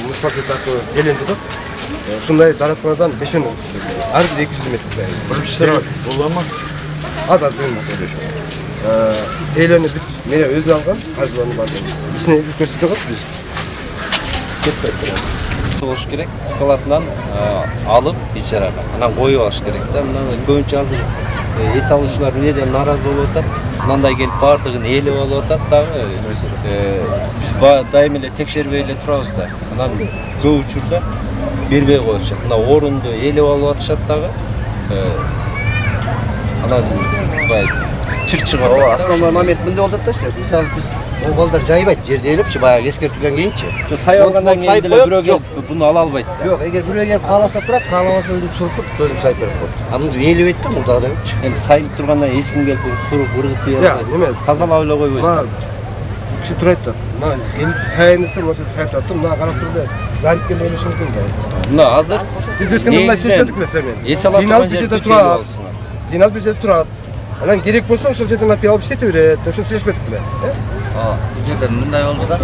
муз пакет аркылуу теленди да. Ушундай даратканадан 5 ар бир 200 метр сайын. Биринчи булама. Az Teyleni büt mene özü algan, karşılarını var. İçine bir köstü yok biz. Болуш керек, скалатынан алып ичарага. Анан коюп алыш керек да. Мына көбүнчө азыр эс алуучулар эмнеден наразы болуп атат. Мындай келип бардыгын ээлеп алып атат дагы. Биз дайым эле текшербей эле турабыз да. Анан көп учурда бербей коюшат. Мына орунду ээлеп алып атышат дагы. Анан бай чырчык атат. Основной момент мындай болуп атат да. Мисалы биз ол балдар жайбайт жерде элепчи, баягы эскертилген кийинчи. Сай алгандан кийин деле бирөө келип буну ала албайт да. Жок, эгер бирөө келип кааласа турат, каалабаса өзүн суртуп, өзүн сайып берип коет. А мындай ээлебейт да, мурдагы депчи. Эми сайылып тургандан эч ким келип суруп ыргытып Ya, бербейт. неме? Тазалап эле койбойсуз. Мына киши турайт да. Мына келип сайынысы, мына сайып атты, мына карап турду. Занят келип ойлошу мүмкүн да. Мына азыр Биз өткөндө мындай сезбедик эле силер менен. эс ала турган жерде турат. Жиналып бир жерде турат. Анан керек болсо ошол жерден алып алып иштете берет. Ошону сүйлөшпөдүк беле. Бул жерде мындай болду да.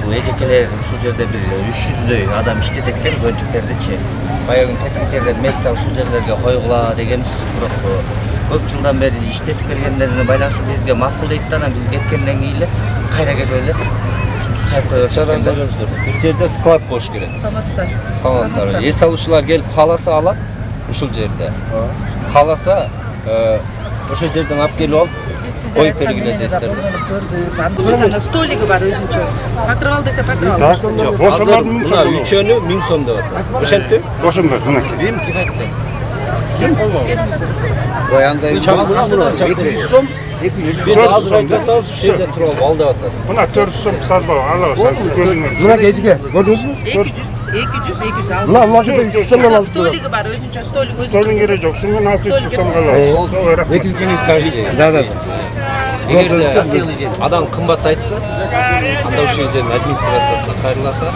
Бул эжекелер ушул жерде бир 300дөй адам иштетет экен, зонтиктердичи. Баягы тетик жерден места ушул жерлерге койгула дегенбиз. Бирок көп жылдан бери иштетип келгендерине байланыштуу бизге макул дейт да, анан биз кеткенден кийин эле кайра кетип эле сайып коюп Чаран көрөңүздөр. Бир жерде склад болуш керек. Самастар. Эс алуучулар келип кааласа алат ушул жерде. Кааласа ошол жерден алып келип алып коюп бергиле дейсиздер. Столиги бар өзүнчө. Пакырып ал десе пакырып ал. Жок, азыр мына 3-өнү 1000 сом деп атат. Ошентип? Ошондой жөнөкөй. Ким айтты? Ой, андай 200 сом, 200 Биз азыр айтатабыз, ушул жерде туруп алып ал деп атасыз. Мына 400 сом сатып алабыз. Көзүңөр. Мына кезиге көрдүңүзбү? 200 ал. Мына жерде 300 сомдон алып турат. Столиги бар өзүнчө, столик өзүнчө. Столдун кереги жок. Шуну 600 сомго алабыз. Экинчи скажите. Да. Эгерде адам кымбат айтса, анда ушул жердин администрациясына кайрыласа,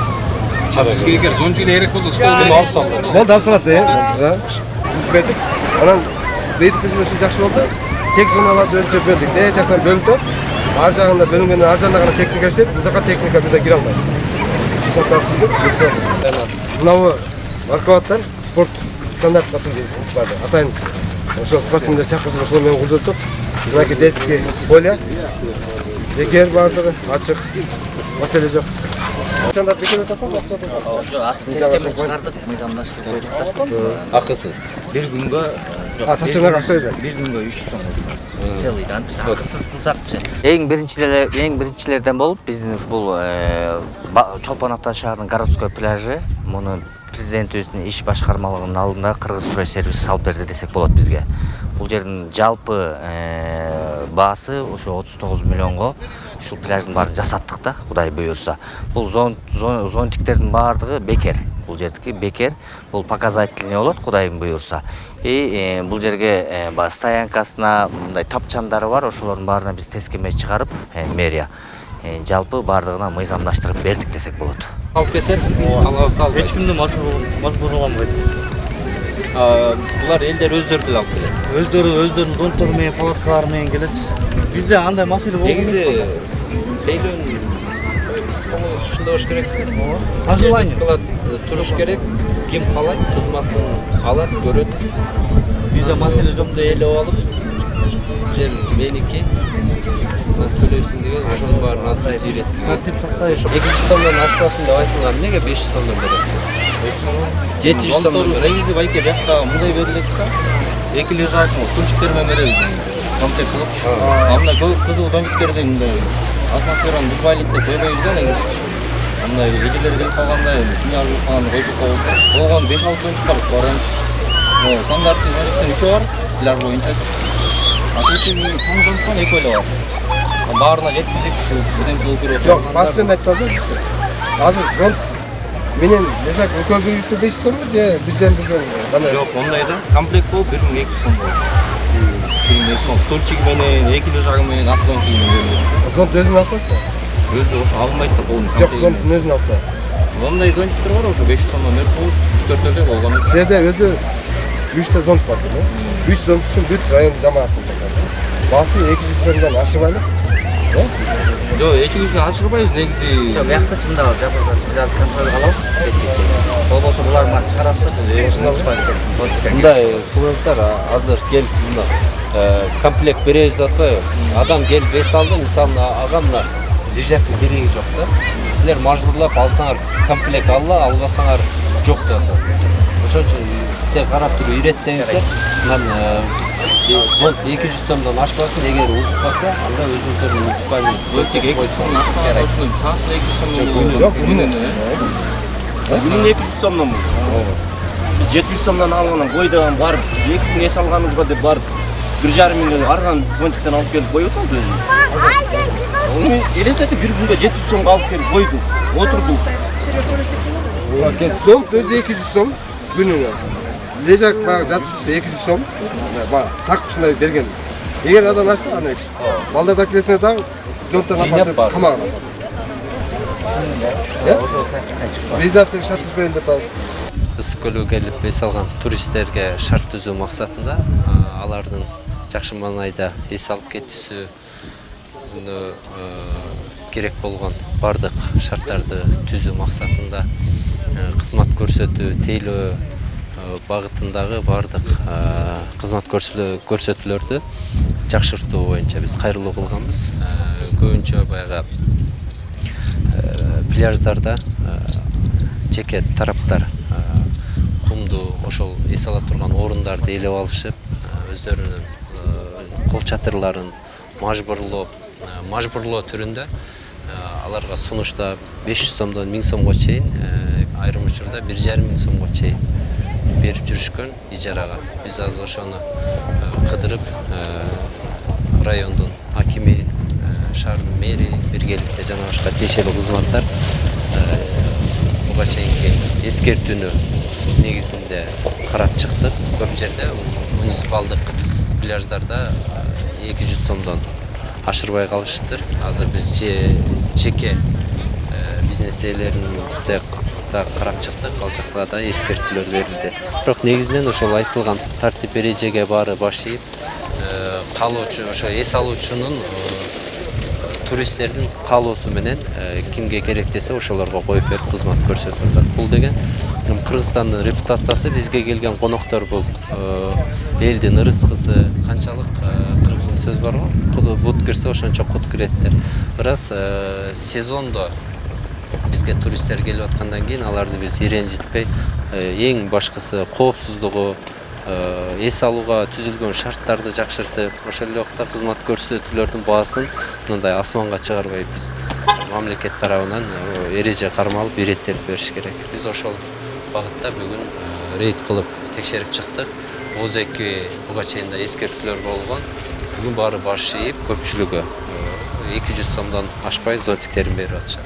чара. Бизге эгер зончилер керек болсо столду алып салган. Болду алып саласыз, Түзбедик. Анан бейдик түзүлүшү жакшы болду. Тек зоналарды өзүнчө бөлдүк. Жактан бөлүнүп, ар жагында бөлүнгөндөн ар жагына гана техника иштейт, бул жака техника бирде кире албайт. Шишаттарды түздүк. Мынабу маркалаттар спорт стандарт сатып барды. Атайын ошол спортсмендер чакыртып ошол менен кулдуртуп, мынакей детский поле. Эгер бардыгы ачык, маселе жок. Стандарт бекер атасың, акча атасың. Жок, азыр тескеме чыгардык, мыйзамдаштырып койдук да. Акысыз. Бир күнгө Тапчырнак акча берет. бир күнгө 300 сом. Целыйдан биз акысыз кылсакчы. Эң биринчилерден болуп биздин бул Чолпон Ата шаарынын городской пляжы, муну президентибиздин иш башкармалыгынын алдында Кыргыз строй сервис салып берди десек болот бизге. Бул жердин жалпы баасы ошо 39 миллионго ушул пляждын баарын жасаттык да, Кудай буйрса. Бул зонтиктердин баардыгы бекер. Бул жердики бекер. Бул показательный болот, Кудайдын буйрса. Бул жерге стоянкасына мындай тапчандары бар, ошолордун баарына биз тескеме чыгарып, мэрия жалпы баардыгына мыйзамдаштырып бердик десек болот. Алып кетет, алабыз албайт. Эч кимди мажбурламайт. Булар элдер өздөрү деле алып келет. Өздөрүнүн зонттору менен, палаткалары менен келет. Бизде андай маселе болбойт. Негизи тейлөөнүн психологиясы ушундай болуш керек. Пожелание. Склад туруш керек. Ким каалайт, кызматын алат, көрөт. Бизде маселе жок. Ээлеп алып, жер меники. Төлөйсүң деген ошонун баарын азыртып ийрет. Тартип сактай. 200 сомдон ашпасын деп айтылган, эмнеге 500 сомдон бересиң? 700 сомдон бересиң. Регизди байке бияқта мындай берилет да. Эки лежачный стульчиктер менен беребиз. Комплект кылып. Анда көп кызыл домиктерде мындай атмосфераны бузбайлык деп койбойбуз да негизи. Андай эжелер келип калганда дүйнө болуп калганда койчуп коебуз. Болгон 5-6 домиктер бар. Стандарттын өзүнүн үшөө бар, пляж боюнча. Акытын тамгонтон эки эле бар. Баарына жеткизип, суден болуп беребиз. Жок, басын айтпасаң, азыр зонт менен лежак экөө 500 сомго же бирден кандай? Жок, ондай да. Комплект болуп 1200 сом болот. 1200 сом стульчиги менен, эки лежагы менен, автомобили менен. Зонт өзүн алсачы? Өзү ошо алынбайт да полный. Жок, зонттун өзүн алса. Ондай зонттар бар, ошо 500 сомдон берип болот. 3-4 болгон. Силерде өзү 3 зонт бар да. 3 зонт үчүн бүт район жамаатын жасады. Баасы 200 сомдон ашыбайлык. Жок, 200-ні ашырбайбыз негизи. Жок, биякта чымдап жапырсак биз азыр контроль кылабыз. Болбосо булар мага чыгарапса, биз мындай кылыңыздар, азыр келип мына комплект беребиз деп атпайбы? Адам келип эс алды, мисалы ага мына лежактын кереги жок да. Силер мажбурлап алсаңар комплект албасаңар жок деп атасыздар. Ошон үчүн сиздер карап туруп иреттеңиздер. Мына зонт 200 сомдон ашпасын, эгер утпаса, анда өзүңүздөр муниципальный Тек 200 сом акча коюп, саатына 200 сомдон Жок, күнүнө. Күнүнө 200 сомдон. Биз 700 сомдон алган койдогон барып, 2 күн эс алганыбызга деп барып 1,5 миңден арган зонтиктен алып келип коюп атабыз өзү. Оны элестетип бир күнгө 700 сомго алып келип койду, отурду. Зонт өзү 200 сом күнүнө. Лежак багы жатышысы 200 сом. Бага так ушундай бергенбиз. Эгер адам ашса ана иш. Балдар келесине дагы зонттон апарып камагына. Визасыз шарт түзбөйүн деп атабыз. Ысык көлгө келип эс алган туристтерге шарт түзүү максатында алардын жакшы маанайда эс алып кетүүсү керек болгон бардык шарттарды түзүү максатында кызмат көрсөтүү, тейлөө багытындагы бардык кызмат көрсөтүүлөрдү жакшыртуу боюнча биз кайрылуу кылганбыз. Көбүнчө баягы пляждарда жеке тараптар кумду ошол эс ала турган орундарды ээлеп алышып, өздөрүнүн кол чатырларын мажбурлоо түрүндө аларга сунушта 500 сомдон 1000 сомго чейин, айрым учурда 1,5 миң сомго чейин берип жүрүшкөн ижарага. Биз азыр ошону кыдырып, райондун акими, шаардын мэри биргеликте жана башка тиешелүү кызматтар буга чейинки эскертүүнү негизинде карап чыктык. Көп жерде муниципалдык пляждарда 200 сомдон ашырбай калышыптыр. Азыр биз жеке бизнес ээлеринде да карап чыктык, ал жакта да эскертүүлөр берилди. Бирок негизинен ошол айтылган тартип эрежеге баары баш ийип, каалоочу ошо эс алуучунун туристтердин каалоосу менен кимге керек десе ошолорго коюп берип кызмат көрсөтүп атат. Бул деген Кыргызстандын репутациясы, бизге келген коноктор бул элдин ырыскысы, канчалык кыргыз сөз бар го, бут кирсе ошончо кут кирет деп. Бираз сезондо бизге туристтер келип аткандан кийин аларды биз иренжитпей, эң башкысы коопсуздугу, эс алууга түзүлгөн шарттарды жакшыртып, ошол эле убакта кызмат көрсөтүүлөрдүн баасын мындай асманга чыгарбай биз мамлекет тарабынан эреже кармалып иреттелип бериш керек. Биз ошол багытта бүгүн рейд кылып текшерип чыктык. ОЗЭК буга чейин да эскертүүлөр болгон. Бүгүн баары баш ийип, көпчүлүгү 200 сомдон ашпай зонтиктерин берип атышат.